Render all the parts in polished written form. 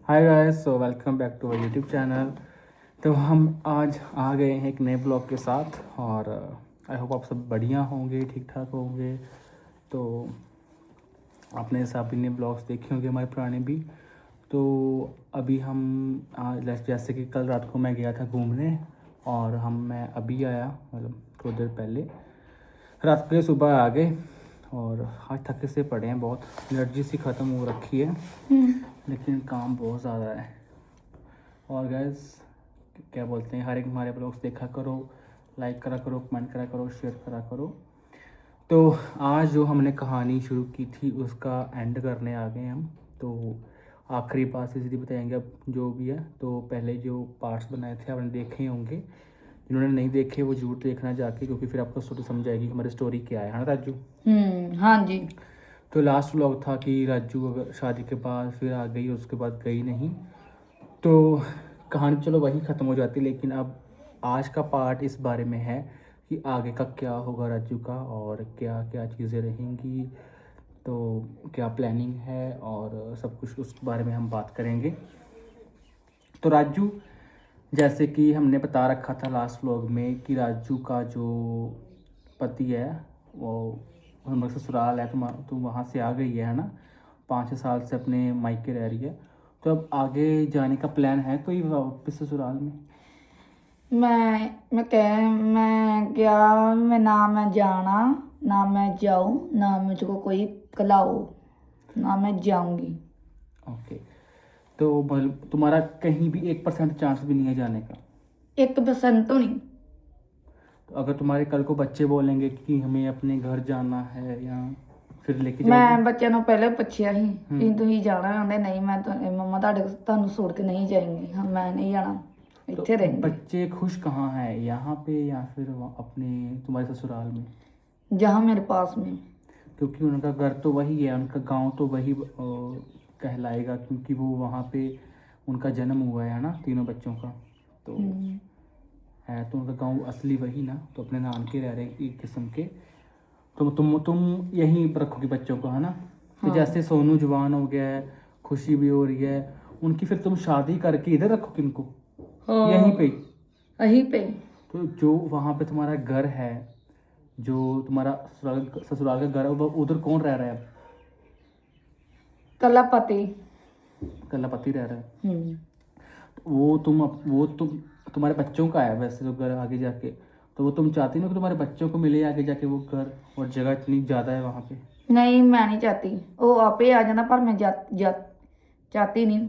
Hi guys, so welcome back to our YouTube channel. तो हम आज आ गए हैं एक नए ब्लॉग के साथ और आई होप आप सब बढ़िया होंगे, ठीक ठाक होंगे। तो आपने सभी ने ब्लॉग्स देखे होंगे हमारे पुराने भी। तो अभी हम आज जैसे कि कल रात को मैं गया था घूमने और मैं अभी आया, मतलब थोड़ी देर पहले रात के सुबह आ गए और आज थके से पड़े हैं, बहुत एनर्जी सी ख़त्म हो रखी है। लेकिन काम बहुत ज़्यादा है। और गैस क्या बोलते हैं, हर एक हमारे ब्लॉग्स देखा करो, लाइक करा करो, कमेंट करा करो, शेयर करा करो। तो आज जो हमने कहानी शुरू की थी उसका एंड करने आ गए हम। तो आखिरी पार्ट से सीधी बताएंगे अब जो भी है। तो पहले जो पार्ट्स बनाए थे आपने देखे होंगे, जिन्होंने नहीं देखे वो जरूर देखना जाके, क्योंकि फिर आपको स्टोरी समझ आएगी कि हमारी स्टोरी क्या है ना राजू। हाँ जी। तो लास्ट व्लॉग था कि राजू अगर शादी के बाद फिर आ गई, उसके बाद गई नहीं। तो कहानी चलो वहीं ख़त्म हो जाती, लेकिन अब आज का पार्ट इस बारे में है कि आगे का क्या होगा राजू का और क्या क्या चीज़ें रहेंगी, तो क्या प्लानिंग है और सब कुछ उस बारे में हम बात करेंगे। तो राजू, जैसे कि हमने बता रखा था लास्ट व्लॉग में कि राजू का जो पति है वो हमारे ससुराल है, तो वहाँ से आ गई है ना, 5-6 साल से अपने मायके रह रही है। तो अब आगे जाने का प्लान है कोई वापस ससुराल में? मैं क्या, मैं जाना, ना मैं जाऊँ, ना मुझको कोई कलाओ, ना मैं जाऊंगी। ओके। तो मतलब तुम्हारा कहीं भी 1% चांस भी नहीं है जाने का? 1% तो नहीं। तो अगर तुम्हारे कल को बच्चे बोलेंगे कि हमें अपने घर जाना है, या फिर लेके जाओगे? मैं बच्चों ਨੂੰ ਪਹਿਲੇ ਪੁੱਛਿਆ ਸੀ ਕਿ हम्म। ਤੁਸੀਂ ਜਾਣਾ, ਕਹਿੰਦੇ नहीं मैं तो मम्मा ਤੁਹਾਨੂੰ छोड़ के नहीं जाएंगे, हम मैं नहीं जाना, तो ਇੱਥੇ रहेंगे। बच्चे खुश कहाँ हैं, यहाँ पे या फिर अपने तुम्हारे ससुराल में? जहाँ मेरे पास में। क्योंकि उनका घर तो वही है, उनका गांव तो वही कहलाएगा, क्योंकि वो वहाँ पे उनका जन्म हुआ है ना तीनों बच्चों का। तो है तो उनका गांव असली वही ना, तो अपने नानके रह रहे हैं एक किस्म के। तो तुम यहीं पर रखोगे बच्चों को, है ना? तो हाँ जैसे सोनू जवान हो गया है, खुशी भी हो रही है उनकी, फिर तुम शादी करके इधर रखोगे इनको यहीं पे? यहीं पे। तो जो वहाँ पे तुम्हारा घर है, जो तुम्हारा ससुराल का घर है, वो उधर कौन रह रहा है अब? कला पति। कल्ला पति रह रहा है। वो तुम्हारे बच्चों का है वैसे तो घर आगे जाके। तो वो तुम चाहती ना कि तुम्हारे बच्चों को मिले आगे जाके वो घर, और जगह इतनी ज़्यादा है वहाँ पे। नहीं मैं नहीं चाहती, वो आपे आ जाना, पर मैं चाहती नहीं।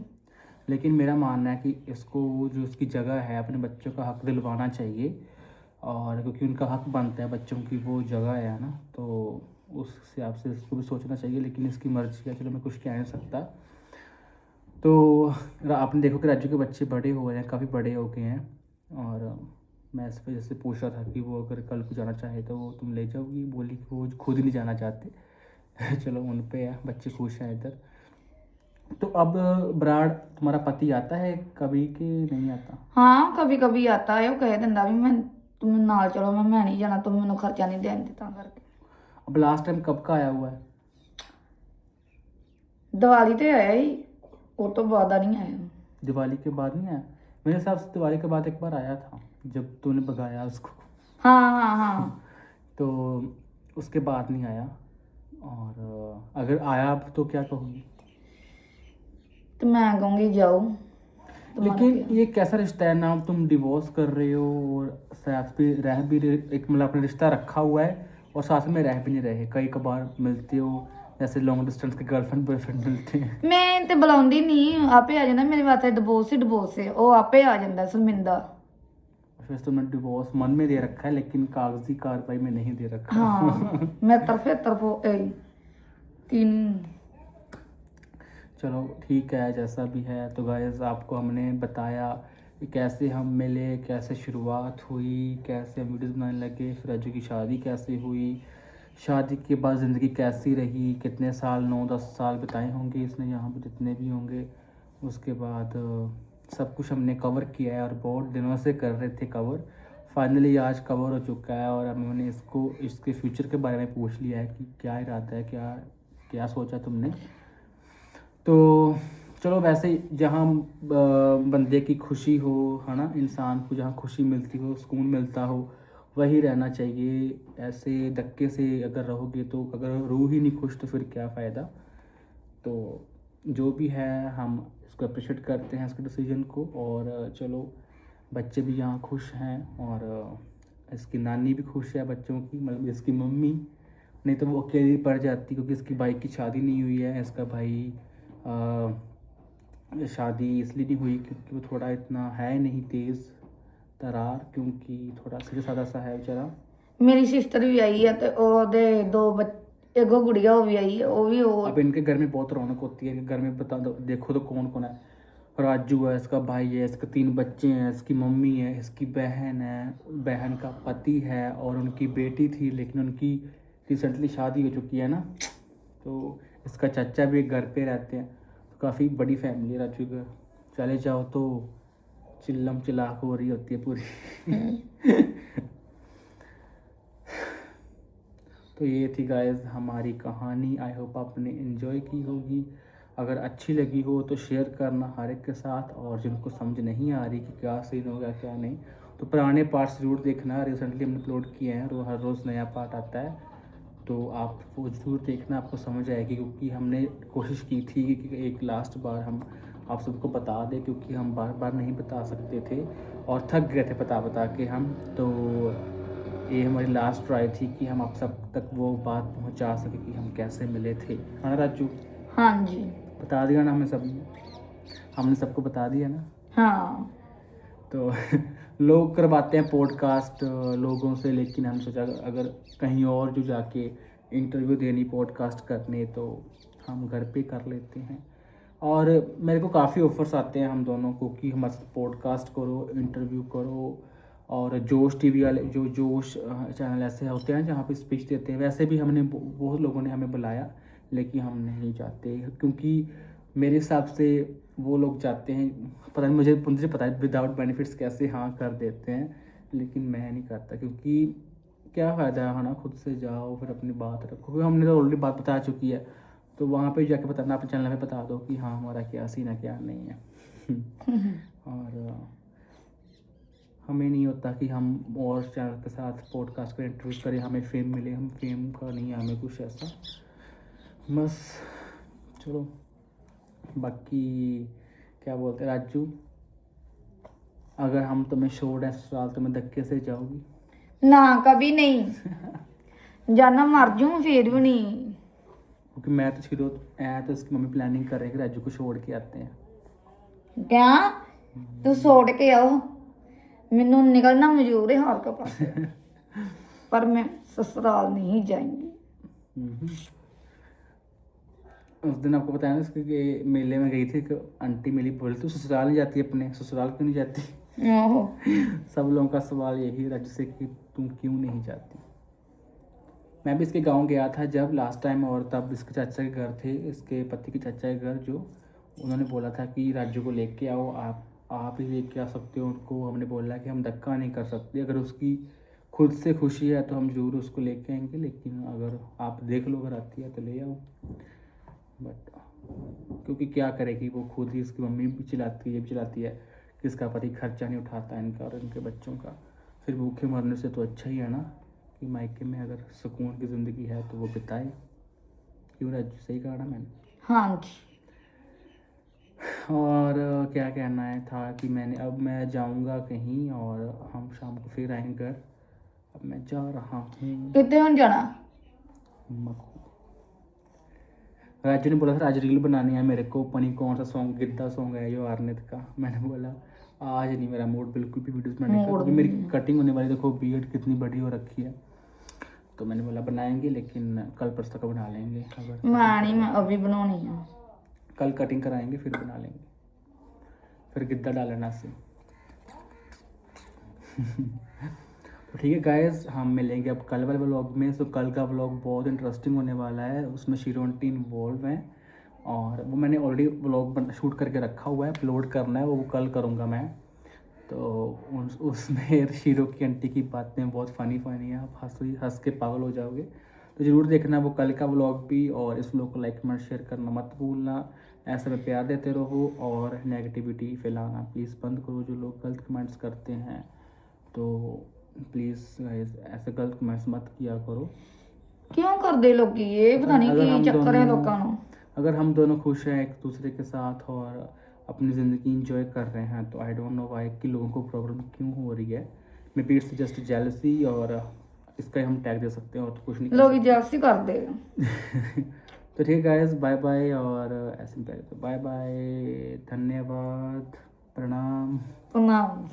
लेकिन मेरा मानना है कि इसको वो जो उसकी जगह है अपने बच्चों का हक दिलवाना चाहिए, और क्योंकि उनका हक बनता है बच्चों की वो जगह है ना, तो उस हिसाब से इसको भी सोचना चाहिए। लेकिन इसकी मर्जी है, चलो मैं कुछ कह नहीं सकता। तो आपने देखो कि राजू के बच्चे बड़े हो गए हैं, काफ़ी बड़े हो गए हैं। और मैं इस वजह से पूछ रहा था कि वो अगर कल को जाना चाहे तो वो तुम ले जाओगी, बोली कि वो खुद नहीं जाना चाहते। चलो उन पे है, बच्चे खुश हैं इधर। तो अब बराड़ तुम्हारा पति आता है कभी कि नहीं आता? हाँ कभी कभी आता है, वो कह दिंदा भी मैं तुम नाल चलो, मैं नहीं जाना, तुम मैनू खर्चा नहीं देन देता करके। अब लास्ट टाइम कब का आया हुआ है? दिवाली ते आया ही, वो तो बाद नहीं आया। दिवाली के बाद नहीं आया? मेरे हिसाब से दिवाली के बाद एक बार आया था, जब तूने भगाया उसको। हाँ हाँ हाँ। तो उसके बाद नहीं आया। और अगर आया तो क्या कहूँगी? तो मैं कहूँगी जाओ, तुम्हारा लेकिन क्या। ये कैसा रिश्ता है ना, तुम डिवोर्स कर रहे हो और साथ भी रह भी एक मतलब अपना रिश्ता रखा हुआ है और साथ में रह भी नहीं रहे, कई कबार मिलते हो जैसे लॉन्ग डिस्टेंस के गर्लफ्रेंड बॉयफ्रेंड मिलते हैं। मैं ते बुलाਉਂਦੀ नहीं, आपे आ जाना, मेरे वास्ते डिवोर्स ही डिवोर्स है, वो आपे आ जाता शर्मिंदा। फिर तो मैं डिवोर्स मन में दे रखा है, लेकिन कागजी कार्रवाई में नहीं दे रखा। हाँ मैं तरफो तीन। चलो ठीक है, जैसा भी है। तो गाइस आपको हमने बताया कि कैसे हम मिले, कैसे शुरुआत हुई, कैसे हम वीडियोस बनाने लगे, फिर राजू की शादी कैसे हुई, शादी के बाद ज़िंदगी कैसी रही, कितने साल, 9-10 साल बिताए होंगे इसने यहाँ पे जितने भी होंगे। उसके बाद सब कुछ हमने कवर किया है और बहुत दिनों से कर रहे थे कवर। फाइनली आज कवर हो चुका है और अब हमने इसको इसके फ्यूचर के बारे में पूछ लिया है कि क्या इरादा है, क्या क्या सोचा तुमने। तो चलो वैसे जहाँ बंदे की खुशी हो, है ना, इंसान को जहाँ खुशी मिलती हो, सुकून मिलता हो, वही रहना चाहिए। ऐसे धक्के से अगर रहोगे तो अगर रूह ही नहीं खुश तो फिर क्या फ़ायदा। तो जो भी है हम इसको अप्रिशिएट करते हैं इसके डिसीजन को। और चलो बच्चे भी यहाँ खुश हैं और इसकी नानी भी खुश है बच्चों की, मतलब इसकी मम्मी। नहीं तो वो अकेली पड़ जाती क्योंकि इसकी भाई की शादी नहीं हुई है। इसका भाई शादी इसलिए नहीं हुई क्योंकि वो थोड़ा इतना है नहीं तेज़ तरार, क्योंकि थोड़ा सीधा साधा सा है बेचारा। मेरी सिस्टर भी आई है तो ओदे दो एगो गुड़िया वो भी आई है, वो भी वो अब इनके घर में बहुत रौनक होती है। इनके घर में बता दो, देखो तो कौन कौन है। राजू है, इसका भाई है, इसके 3 बच्चे हैं, इसकी मम्मी है, इसकी बहन है, बहन का पति है और उनकी बेटी थी लेकिन उनकी रिसेंटली शादी हो चुकी है ना। तो इसका चाचा भी एक घर पे रहते हैं। तो काफ़ी बड़ी फैमिली है राजू का। चले जाओ तो चिल्लम चिल्लाक हो रही होती है पूरी। तो ये थी गाइस हमारी कहानी। आई होप आपने एंजॉय की होगी। अगर अच्छी लगी हो तो शेयर करना हर एक के साथ, और जिनको समझ नहीं आ रही कि क्या सीन होगा क्या नहीं, तो पुराने पार्ट्स ज़रूर देखना। रिसेंटली हमने अपलोड किए हैं, हर रोज़ नया पार्ट आता है, तो आप वो ज़रूर देखना, आपको समझ आएगी। क्योंकि हमने कोशिश की थी कि एक लास्ट बार हम आप सबको बता दें, क्योंकि हम बार बार नहीं बता सकते थे और थक गए थे बता बता के हम। तो ये हमारी लास्ट ट्राई थी कि हम आप सब तक वो बात पहुंचा सके कि हम कैसे मिले थे, है ना राजू? हाँ जी। बता दिया ना हमें सब, हमने सबको बता दिया ना। हाँ तो लोग करवाते हैं पॉडकास्ट लोगों से, लेकिन हम सोचा अगर कहीं और जो जाके इंटरव्यू देनी पॉडकास्ट करने, तो हम घर पे कर लेते हैं। और मेरे को काफ़ी ऑफर्स आते हैं हम दोनों को कि हमारे साथ पॉडकास्ट करो, इंटरव्यू करो। और जोश टीवी वाले जो जोश चैनल ऐसे होते हैं जहाँ पे स्पीच देते हैं, वैसे भी हमने बहुत लोगों ने हमें बुलाया, लेकिन हम नहीं जाते क्योंकि मेरे हिसाब से वो लोग जाते हैं, पता नहीं मुझे पता है विदाउट बेनिफिट्स कैसे हाँ कर देते हैं, लेकिन मैं नहीं करता। क्योंकि क्या फ़ायदा है ना, खुद से जाओ फिर अपनी बात रखो, क्योंकि हमने तो ऑलरेडी बात बता चुकी है। तो वहाँ पे जाके बताना, अपने चैनल में बता दो कि हाँ हमारा क्या सीन है क्या नहीं है। और हमें नहीं होता कि हम और चैनल के साथ पॉडकास्ट का इंटरव्यू करें, हमें फेम मिले, हम फेम का नहीं है हमें कुछ ऐसा। बस चलो, बाकी क्या बोलते हैं राजू, अगर हम तुम्हें छोड़ दें ससुराल तुम्हें धक्के से जाओगी? ना कभी नहीं जाना, मर जाऊं फिर भी नहीं। क्योंकि मैं तो शुरू तो इसकी मम्मी प्लानिंग कर रही है कि राजू को छोड़ के आते हैं। क्या तू छोड़ के आओ, मैनू निकलना मजबूर है हर के पास, पर मैं ससुराल नहीं जाएंगी। उस दिन आपको बताया ना इसके कि मेले में गई थी, एक आंटी मिली, बोली तू ससुराल नहीं जाती, अपने ससुराल क्यों नहीं जाती? ओहो। सब लोगों का सवाल यही रहा जैसे कि तुम क्यों नहीं जाती। मैं भी इसके गांव गया था जब लास्ट टाइम, और तब इसके चाचा के घर थे, इसके पति के चाचा के घर, जो उन्होंने बोला था कि राजू को लेके आओ, आप ही लेके आ सकते हो उनको। हमने बोला कि हम धक्का नहीं कर सकते, अगर उसकी खुद से खुशी है तो हम जरूर उसको लेके आएंगे, लेकिन अगर आप देख लो अगर आती है तो ले आओ। बट क्योंकि क्या करेगी वो, खुद ही इसकी मम्मी भी चिल्लाती है, ये भी चिल्लाती है कि इसका पति खर्चा नहीं उठाता है इनका और इनके बच्चों का। फिर भूखे मरने से तो अच्छा ही है ना कि मायके में अगर सुकून की ज़िंदगी है तो वो बिताए। क्यों राजू, सही कहा ना मैंने? हाँ जी। और क्या कहना है था कि अब मैं जाऊंगा कहीं और हम शाम को फिर आएंगे घर। अब मैं जा रहा हूँ कितने हूँ जाना? मखू। राजू ने बोला था आज रील बनानी है मेरे को, पनी कौन सा सॉन्ग, गिद्दा सॉन्ग है जो आरनेत का। मैंने बोला आज नहीं मेरा मूड बिल्कुल भी वीडियोस बनाने का, क्योंकि मेरी कटिंग होने वाली, देखो बीएड कितनी बड़ी हो रखी है। तो मैंने बोला बनाएंगे, लेकिन कल परसों तक बना लेंगे। अगर मैं नहीं, मैं अभी बनानी है। कल कटिंग कराएंगे फिर बना लेंगे, फिर गिद्दा डालना से। तो ठीक है गाइस, हम मिलेंगे अब कल वाले व्लॉग में। तो कल का व्लॉग बहुत इंटरेस्टिंग होने वाला है, उसमें शीरोंटी इन्वॉल्व है, और वो मैंने ऑलरेडी व्लॉग शूट करके रखा हुआ है, अपलोड करना है, वो कल करूँगा मैं। तो उसमें शीरो की आंटी की बातें बहुत फ़नी है, आप हंस के पागल हो जाओगे। तो ज़रूर देखना वो कल का व्लॉग भी, और इस व्लॉग को लाइक कमेंट शेयर करना मत भूलना। ऐसे में प्यार देते रहो और नेगेटिविटी फैलाना प्लीज़ बंद करो। जो लोग गलत कमेंट्स करते हैं तो प्लीज़ गाइस ऐसे गलत कमेंट्स मत किया करो। क्यों करते लोग ये पता नहीं अगर की हम चक्कर है दोनों लोगों ਨੂੰ। अगर हम दोनों खुश हैं एक दूसरे के साथ और अपनी ज़िंदगी इंजॉय कर रहे हैं तो आई डोंट नो वाई कि लोगों को प्रॉब्लम क्यों हो रही है। May be it's just jealousy और इसका हम टैग दे सकते हैं और तो कुछ नहीं कर लोग जैसी करते सकते। तो ठीक है गाइस, बाय बाय और ऐसे बाय बाय, धन्यवाद, प्रणाम। प्रणाम।